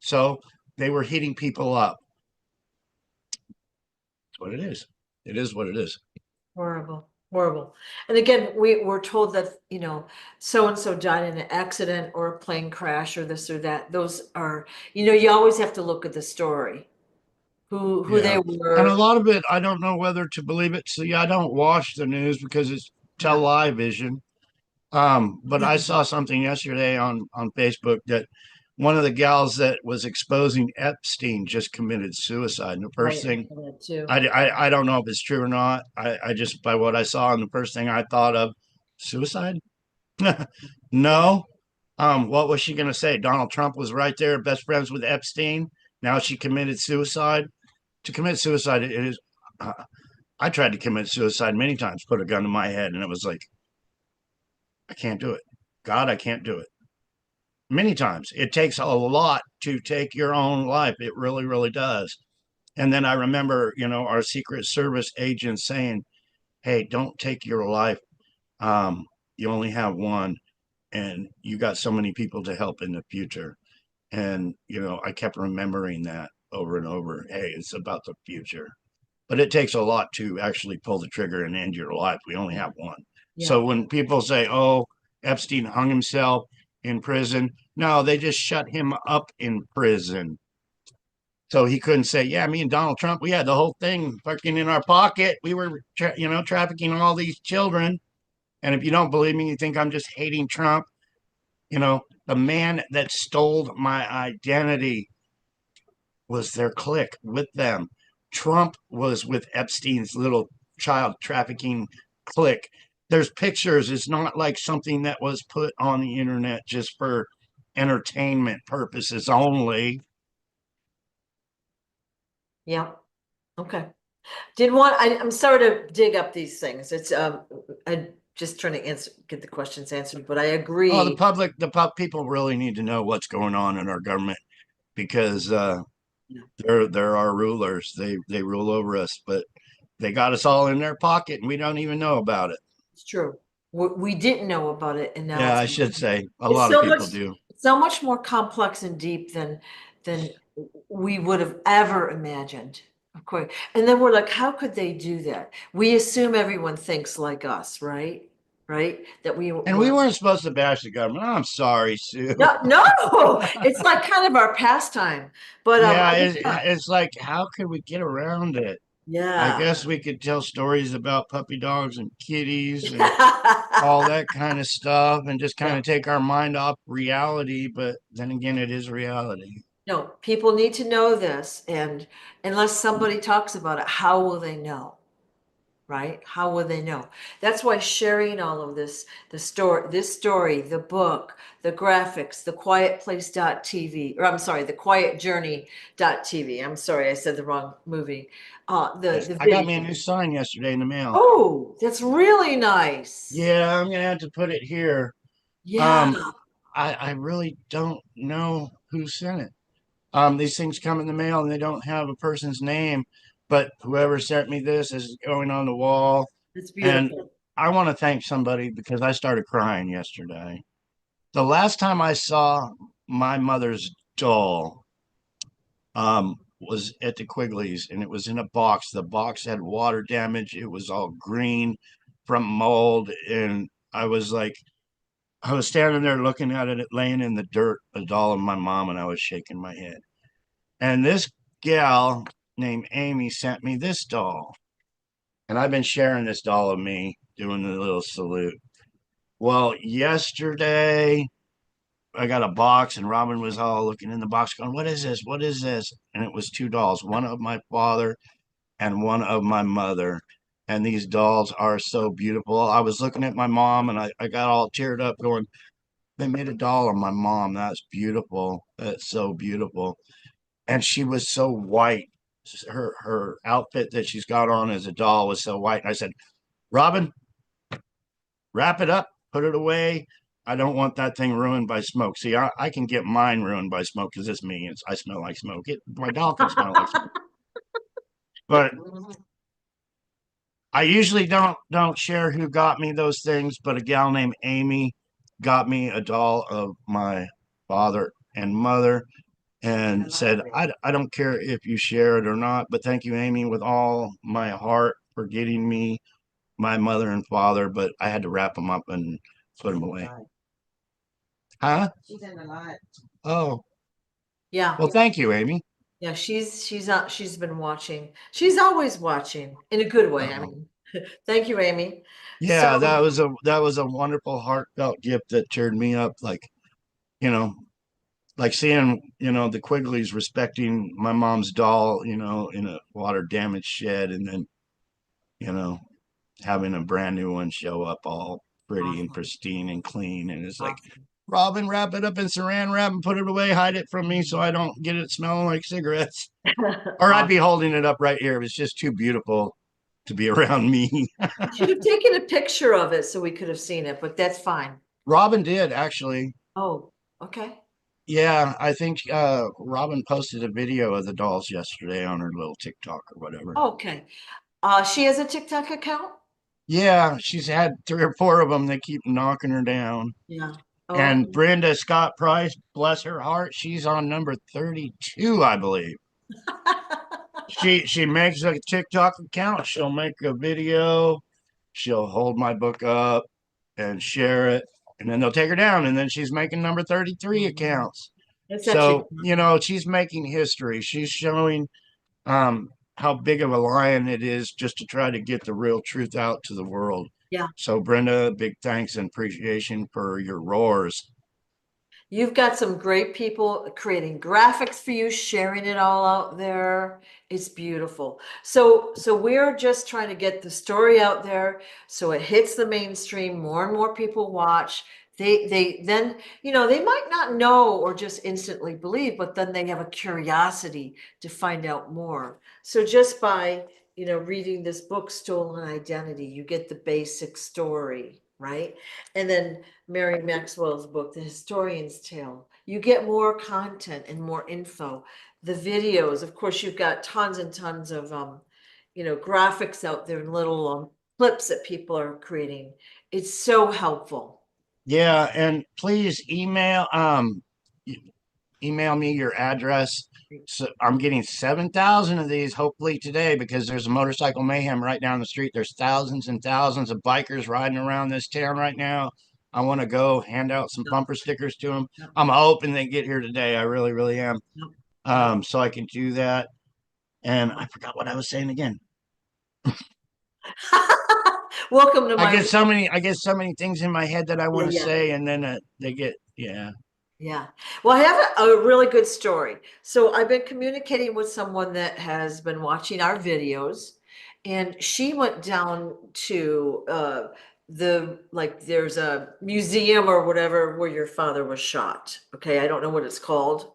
So they were hitting people up. That's what it is. It is what it is. Horrible, horrible. And again, we're told that, so and so died in an accident or a plane crash or this or that. Those are, you always have to look at the story, who Yeah. they And a were. lot of it, I don't know whether to believe it. See, I don't watch the news because it's Yeah. television. But I saw something yesterday on Facebook that one of the gals that was exposing Epstein just committed suicide. And the first Right, I thing, saw that too. I don't know if it's true or not. I just, by what I saw, and the first thing I thought of, suicide? Yeah, No. What was she going to say? Donald Trump was right there, best friends with Epstein. Now she committed suicide. To commit suicide, it is. Uh, I tried to commit suicide many times, put a gun to my head, and it was like, I can't do it. God, I can't do it. Many times. It takes a lot to take your own life. It really, really does. And then I remember, our Secret Service agents saying, "Hey, don't take your life. You only have one, and you got so many people to help in the future." And, I kept remembering that over and over. Hey, it's about the future. But it takes a lot to actually pull the trigger and end your life. We only have one. yeah. So when people say, "Oh, Epstein hung himself in prison," no, they just shut him up in prison. So he couldn't say, "Yeah, me and Donald Trump, we had the whole thing fucking in our pocket. We were, trafficking all these children." And if you don't believe me, you think I'm just hating Trump. The man that stole my identity was their clique with them. Trump was with Epstein's little child trafficking clique. There's pictures. It's not like something that was put on the internet just for entertainment purposes only. Yeah. Okay. I'm sorry to dig up these things. I'm just trying to get the questions answered, but I Oh, agree. people really need to know what's going on in our government because Yeah, they're our rulers. They rule over us, but they got us all in their pocket, and we don't even know about it. it's true. We didn't know about it, and now Yeah, I should say a it's lot of people do. so much more complex and deep than we would have ever imagined. Of course. And then we're like, how could they do that? We assume everyone thinks like us, right? Right? That And we we're weren't supposed to bash the government. I'm sorry, Sue. no, no, it's like kind of our pastime. But Yeah, I just it's like, how could we get around it? I yeah. guess we could tell stories about puppy dogs and kitties and all that kind of stuff and just kind Yeah. of take our mind off reality. But then again, it is reality. No, people need to know this, and unless somebody talks about it, how will they know? Right? How will they know? That's why sharing all of this, this story, the book, the graphics, the quietplace.tv, or I'm sorry, the quietjourney.tv. I'm sorry, I said the wrong movie. The I got me a video. new sign yesterday in the mail. Oh, that's really nice. Yeah, I'm gonna have to put it here. Yeah. Um, I really don't know who sent it. These things come in the mail and they don't have a person's name, but whoever sent me this is going on the wall. It's And beautiful. I want to thank somebody because I started crying yesterday. The last time I saw my mother's doll was at the Quigley's and it was in a box. The box had water damage. It was all green from mold. And I was standing there looking at it laying in the dirt, a doll of my mom, and I was shaking my head. And this gal named Amy sent me this doll. And I've been sharing this doll of me doing the little salute. Well, yesterday I got a box and Robin was all looking in the box going, "What is this? What is this?" And it was two dolls, one of my father and one of my mother. And these dolls are so beautiful. I was looking at my mom and I got all teared up going, they made a doll of my mom. That's beautiful. That's so beautiful. And she was so white. Her outfit that she's got on as a doll was so white. And I said, Robin, wrap it up, put it away. I don't want that thing ruined by smoke. See, I can get mine ruined by smoke because it's me. I smell like smoke. My doll can smell like smoke. But I usually don't share who got me those things. But a gal named Amy got me a doll of my father and mother and said, I don't care if you share it or not, but thank you, Amy, with all my heart for getting me my mother and father. But I had to wrap them up and put them away. Huh? She's in a lot. Oh, Yeah. well, thank you, Amy. Yeah, she's been watching. She's always watching in a good way. I Oh, mean, thank you, Amy. So yeah, that was a wonderful, heartfelt gift that cheered me up. You know, like seeing the Quigleys respecting my mom's doll, in a water damaged shed, and then you know having a brand new one show up all pretty and awesome, pristine and clean. And it's like, awesome. Robin, wrap it up in saran wrap and put it away, hide it from me so I don't get it smelling like cigarettes. Or I'd be Awesome. holding it up right here. It's just too beautiful to be around me. You should have taken a picture of it so we could have seen it, but that's fine. Robin did actually. Oh, okay. Yeah, I think Robin posted a video of the dolls yesterday on her little TikTok or whatever. Okay. She has a TikTok account? Yeah, she's had three or four of them that keep knocking her down. Yeah. Oh, And okay. Brenda Scott Price, bless her heart, she's on number 32, I believe. She makes a TikTok account. She'll make a video. She'll hold my book up and share it, and then they'll take her down. And then she's making number 33 accounts. That's actually, So she's making history. She's showing how big of a lion it is just to try to get the real truth out to the world. yeah. So Brenda, big thanks and appreciation for your roars. You've got some great people creating graphics for you, sharing it all out there. It's beautiful. So we're just trying to get the story out there so it hits the mainstream, more and more people watch. They then, they might not know or just instantly believe, but then they have a curiosity to find out more. So just by, reading this book, Stolen Identity, you get the basic story, right? And then Mary Maxwell's book, The Historian's Tale, you get more content and more info. The videos, of course, you've got tons and tons of graphics out there and little clips that people are creating. It's so helpful. Yeah, and please email me your address. So I'm getting 7,000 of these hopefully today because there's a motorcycle mayhem right down the street. There's thousands and thousands of bikers riding around this town right now. I want to go hand out some Yep, bumper stickers to them. yep, I'm hoping they get here today. I really, really am. yep, yep. So I can do that. And I forgot what I was saying again. Welcome to my world. I get so many things in my head that I Yeah, want to yeah, say, and then they get, yeah. yeah. Well, I have a really good story. So I've been communicating with someone that has been watching our videos, and she went down to there's a museum or whatever where your father was shot. Okay, I don't know what it's called.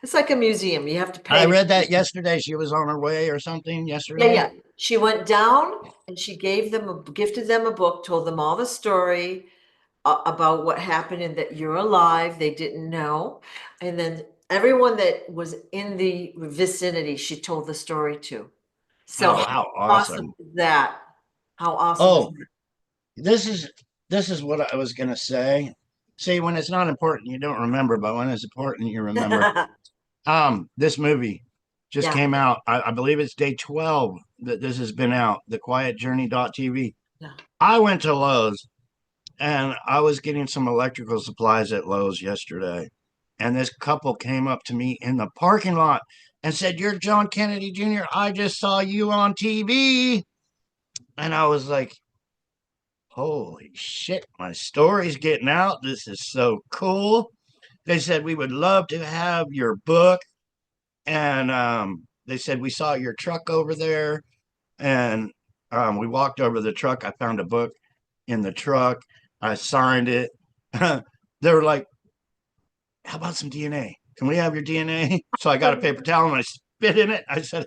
It's like a museum. You have to I pay. read that yesterday. She was on her way or something Yeah, yesterday. yeah. She went down and she gifted them a book, told them all the story about what happened and that you're alive. They didn't know. And then everyone that was in the vicinity, she told the story to. So Oh, how how awesome awesome. is that? How awesome is Oh, this is this is what I was gonna say. See, when it's not important, you don't remember, but when it's important, you remember. that? This movie just Yeah, came out. I believe it's day 12 that this has been out, The Quiet Journey.tv. yeah. I went to Lowe's and I was getting some electrical supplies at Lowe's yesterday. And this couple came up to me in the parking lot and said, "You're John Kennedy Jr. I just saw you on TV." And I was like, "Holy shit, my story's getting out. This is so cool." They said, "We would love to have your book." And they said, "We saw your truck over there." And we walked over to the truck. I found a book in the truck. I signed it. They were like, "How about some DNA? Can we have your DNA?" So I got a paper towel and I spit in it. I said,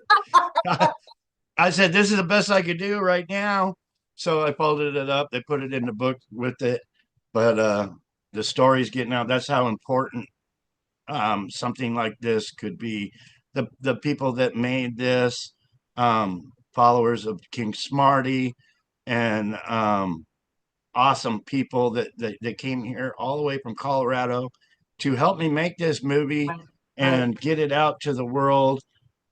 "This is the best I could do right now." So I folded it up. They put it in the book with it. But the story's getting out. That's how important something like this could be. The people that made this, followers of King Smarty, and awesome people that came here all the way from Colorado to help me make this movie Right, right. and get it out to the world.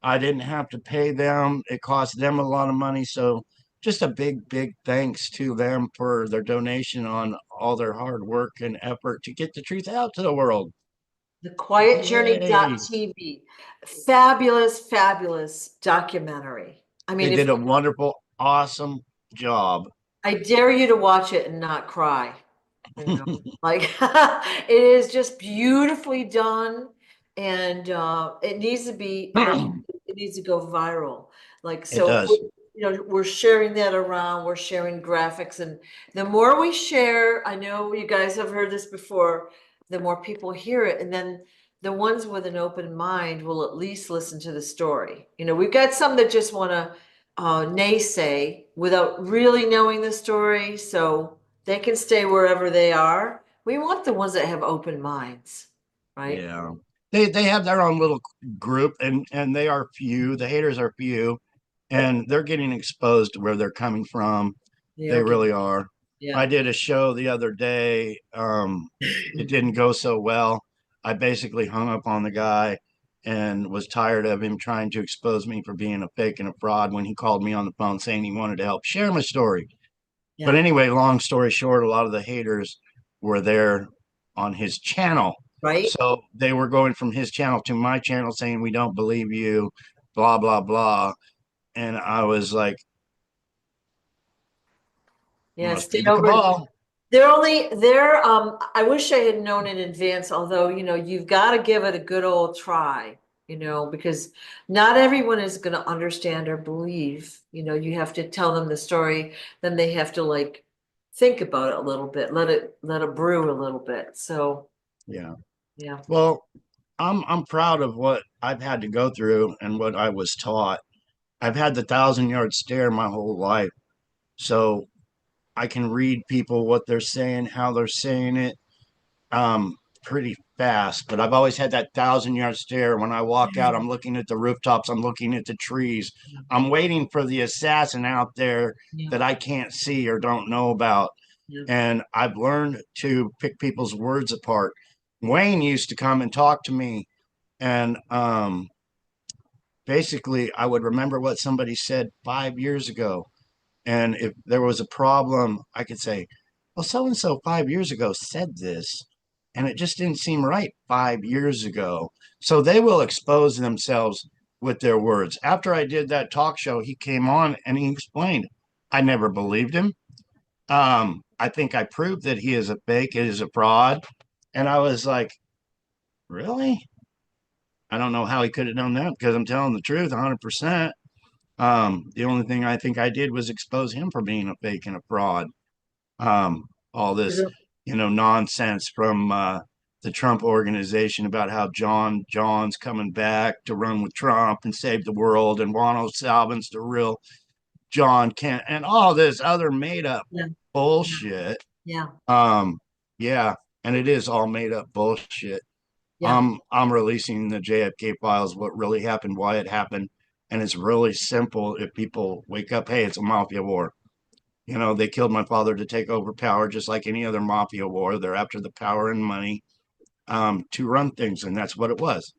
I didn't have to pay them. It cost them a lot of money. So just a big, big thanks to them for their donation on all their hard work and effort to get the truth out to the world. The Quiet Yay. Journey.tv. Fabulous, fabulous documentary. I They mean, if did a wonderful, awesome job. I dare you to watch it and not cry. Like it is just beautifully done, and it needs to be like It it needs to go viral. Like so, does. we're sharing that around. We're sharing graphics, and the more we share, I know you guys have heard this before. The more people hear it, and then the ones with an open mind will at least listen to the story. We've got some that just want to naysay without really knowing the story, so they can stay wherever they are. We want the ones that have open minds, right? Yeah. They have their own little group and they are few. The haters are few and they're getting exposed to where they're coming from. They They are getting, really are. I yeah. did a show the other day. It didn't go so well. I basically hung up on the guy and was tired of him trying to expose me for being a fake and a fraud when he called me on the phone saying he wanted to help share my story. But Yeah, anyway, long story short, a lot of the haters were there on his channel. right? So they were going from his channel to my channel saying, "We don't believe you, blah, blah, blah." And I was like, Yeah, "Must stay be the over. cabal." I wish I had known in advance, although, you've got to give it a good old try, because not everyone is going to understand or believe. You have to tell them the story, then they have to like think about it a little bit, let it brew a little bit. So, Yeah. yeah. Well, I'm proud of what I've had to go through and what I was taught. I've had the 1,000 yard stare my whole life. So I can read people what they're saying, how they're saying it, um, pretty fast. But I've always had that 1,000 yard stare. When I walk out, I'm looking at the rooftops, I'm looking at the trees. I'm waiting for the assassin out there Yeah. that I can't see or don't know about. Yeah. And I've learned to pick people's words apart. Wayne used to come and talk to me, and basically, I would remember what somebody said 5 years ago. And if there was a problem, I could say, well, so and so 5 years ago said this, and it just didn't seem right 5 years ago. So they will expose themselves with their words. After I did that talk show, he came on and he explained, I never believed him. I think I proved that he is a fake, he is a fraud. And I was like, really? I don't know how he could have done that because I'm telling the truth 100%. The only thing I think I did was expose him for being a fake and a fraud. Um, all this, nonsense from the Trump organization about how John's coming back to run with Trump and save the world, and Juan O'Salvin's the real John Kent, and all this other made up Yeah. bullshit. Yeah. Yeah, and it is all made up bullshit. Yeah. I'm releasing the JFK files, what really happened, why it happened, and it's really simple. If people wake up, hey, it's a mafia war. They killed my father to take over power, just like any other mafia war. They're after the power and money to run things, and that's what it was.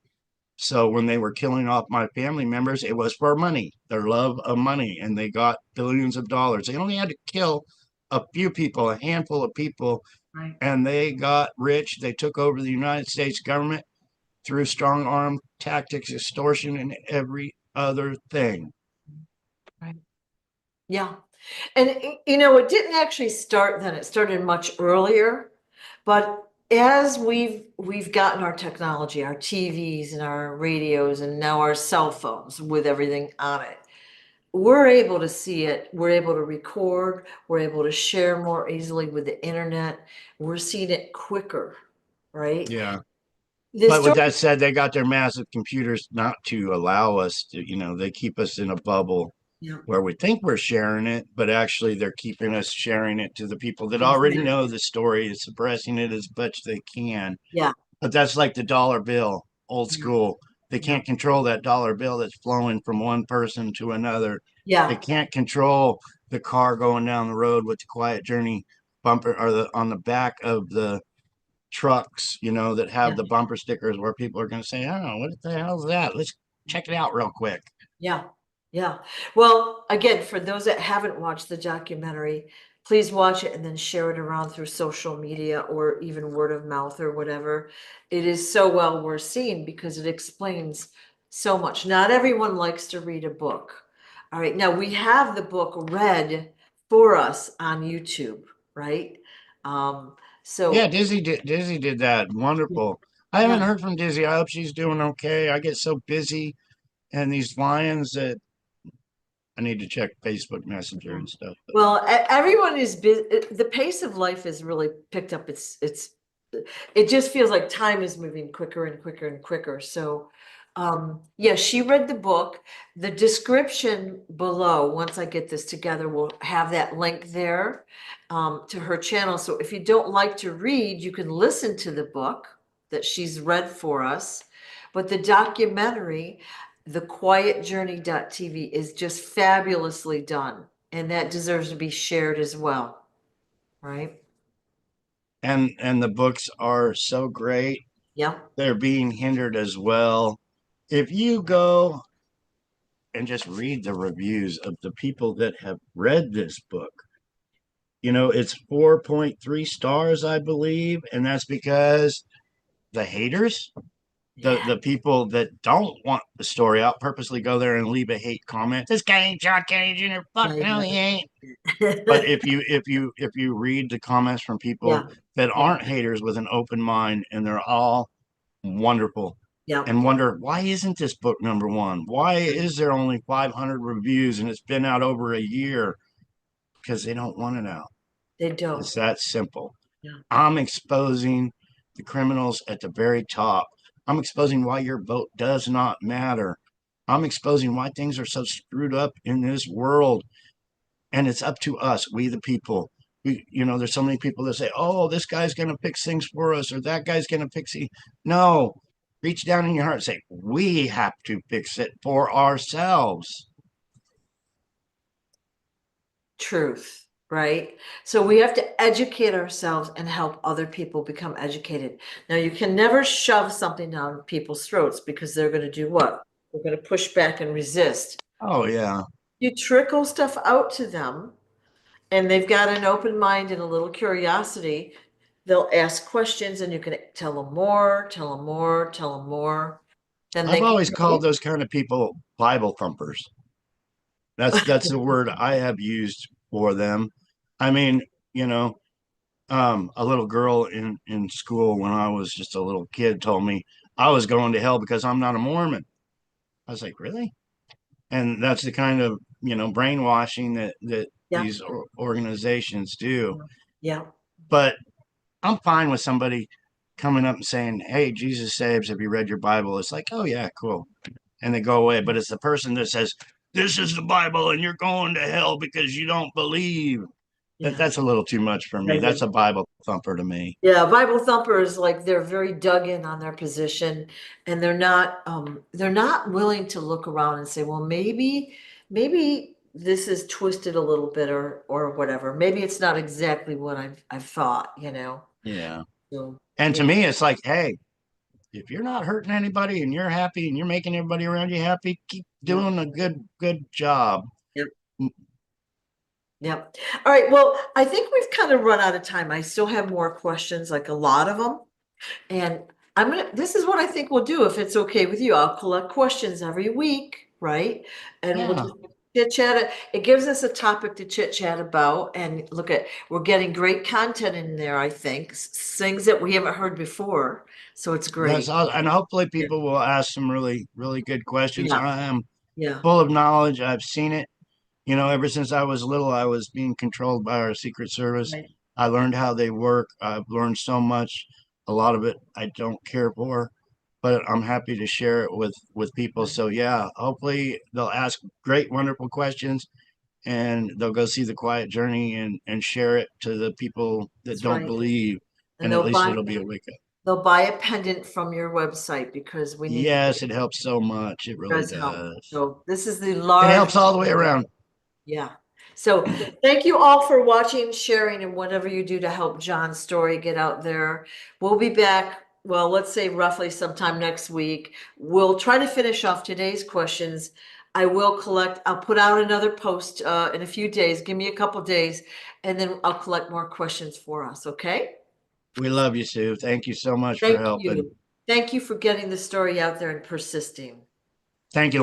So when they were killing off my family members, it was for money, their love of money, and they got billions of dollars. They only had to kill a few people, a handful of people, Right. and they got rich. They took over the United States government through strong arm tactics, extortion, and every other thing. Right. Yeah. And it didn't actually start then. It started much earlier. But as we've gotten our technology, our TVs and our radios and now our cell phones with everything on it, we're able to see it, we're able to record, we're able to share more easily with the internet. We're seeing it quicker, right? Yeah. The But with story, that said, they got their massive computers not to allow us to, they keep us in a bubble yeah, where we think we're sharing it, but actually they're keeping us sharing it to the people that already exactly. know the story, is suppressing it as much as they can. Yeah, But that's like the dollar bill, old yeah, school. They yeah, can't control that dollar bill that's flowing from one person to another. They yeah, can't control the car going down the road with the quiet journey bumper, or the on the back of the trucks, that have yeah. the bumper stickers where people are going to say, oh, what the hell's that? Let's check it out real quick. Yeah, yeah. Well, again, for those that haven't watched the documentary, please watch it and then share it around through social media or even word of mouth or whatever. It is so well worth seeing because it explains so much. Not everyone likes to read a book. All right, now we have the book read for us on YouTube, right? Um, Yeah, so Dizzy did that. Wonderful. I haven't yeah. heard from Dizzy. I hope she's doing okay. I get so busy and these lions that I need to check Facebook Messenger Yeah. and stuff. But Well, everyone is busy. The pace of life has really picked up. It just feels like time is moving quicker and quicker and quicker. So, yeah, she read the book. The description below, once I get this together, will have that link there, to her channel. So if you don't like to read, you can listen to the book that she's read for us. But the documentary, thequietjourney.tv, is just fabulously done, and that deserves to be shared as well, right? and the books are so great. Yeah. They're being hindered as well. If you go and just read the reviews of the people that have read this book, it's 4.3 stars, I believe, and that's because the haters, the Yeah. the people that don't want the story out, purposely go there and leave a hate comment. This guy ain't John Kennedy Jr. Fuck Yeah. no, he ain't. But Yeah. if you read the comments from people Yeah. that Yeah. aren't haters with an open mind, and they're all wonderful, Yeah. and wonder, why isn't this book number one? Why is there only 500 reviews and it's been out over a year? Because they don't want it out. They don't. It's that simple. Yeah. I'm exposing the criminals at the very top. I'm exposing why your vote does not matter. I'm exposing why things are so screwed up in this world. And it's up to us, we the people. There's so many people that say, oh, this guy's going to fix things for us or that guy's going to fix it. No, reach down in your heart and say, we have to fix it for ourselves. Truth, right? So we have to educate ourselves and help other people become educated. Now, you can never shove something down people's throats because they're going to do what? They're going to push back and resist. Oh, yeah. You trickle stuff out to them, and they've got an open mind and a little curiosity. They'll ask questions, and you can tell them more, tell them more, tell them more. Then I've they can always called those kind of people Bible thumpers. That's the word I have used for them. I mean, you know, a little girl in school when I was just a little kid told me I was going to hell because I'm not a Mormon. I was like, really? And that's the kind of brainwashing that yeah, these organizations do. yeah, But I'm fine with somebody coming up and saying, "Hey, Jesus saves. Have you read your Bible?" It's like, "Oh yeah, cool," and they go away. But it's the person that says, "This is the Bible, and you're going to hell because you don't believe." yeah. That's a little too much for me. That's a Bible thumper to me. Yeah, Bible thumpers, like they're very dug in on their position and they're not willing to look around and say, well, maybe this is twisted a little bit or whatever. Maybe it's not exactly what I've thought, you know. Yeah. So And yeah, to me, it's like, hey, if you're not hurting anybody and you're happy and you're making everybody around you happy, keep yeah, doing a good job. yeah, yeah. All right. Well, I think we've kind of run out of time. I still have more questions, like a lot of them. And this is what I think we'll do if it's okay with you. I'll collect questions every week, right? And we'll Yeah. just chit chat it. It gives us a topic to chit chat about. And look we're getting great content in there, I think. Things that we haven't heard before. So it's That's great. all. And hopefully Yeah. people will ask some really, really good questions. Yeah. I am Yeah. full of knowledge. I've seen it. Ever since I was little, I was being controlled by our Secret Service. Right. I learned how they work. I've learned so much. A lot of it I don't care for, but I'm happy to share it with people. Right. So yeah, hopefully they'll ask great, wonderful questions, and they'll go see the Quiet Journey and share it to the people that That's don't right. believe, And and at least it'll be a wake up. they'll buy a pendant from your website because we need to Yes, it helps so much. It really does help. does. So this is the It large. helps all the way around. Yeah. So thank you all for watching, sharing, and whatever you do to help John's story get out there. We'll be back, well, let's say roughly sometime next week. We'll try to finish off today's questions. I'll put out another post in a few days. Give me a couple days, and then I'll collect more questions for us, okay? We love you, Sue. Thank you so much for Thank helping. you. Thank you for getting the story out there and persisting. Thank you.